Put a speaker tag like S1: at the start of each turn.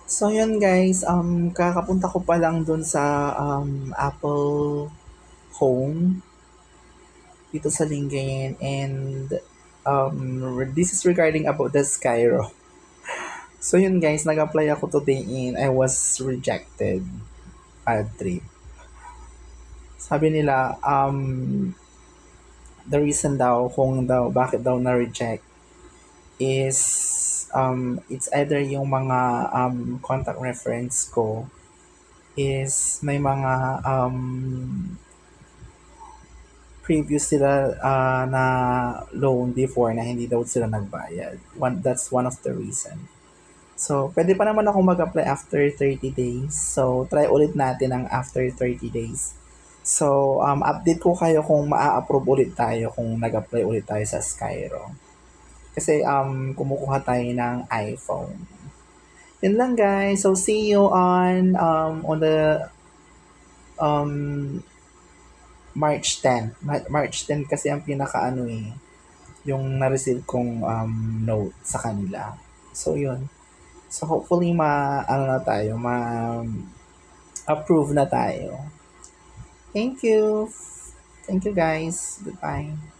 S1: So yun guys, kakapunta ko pa lang dun sa Apple Home dito sa Lingayen, and this is regarding about the Skyro. So yun guys, nag-apply ako today and I was rejected. Bad trip. Sabi nila, the reason daw kung daw bakit daw na-reject is it's either yung mga contact reference ko is may mga previous sila na loan before na hindi daw sila nagbayad. That's one of the reason. So, pwede pa naman ako mag-apply after 30 days. So, try ulit natin ang after 30 days. So, update ko kayo kung maa-approve ulit tayo kung nag-apply ulit tayo sa Skyro. Kasi kumukuha tayo ng iPhone. Yun lang guys. So, see you on the um, March 10. March 10 kasi ang pinaka yung na-receive kong note sa kanila. So, yun. So, hopefully approve na tayo. Thank you. Thank you guys. Goodbye.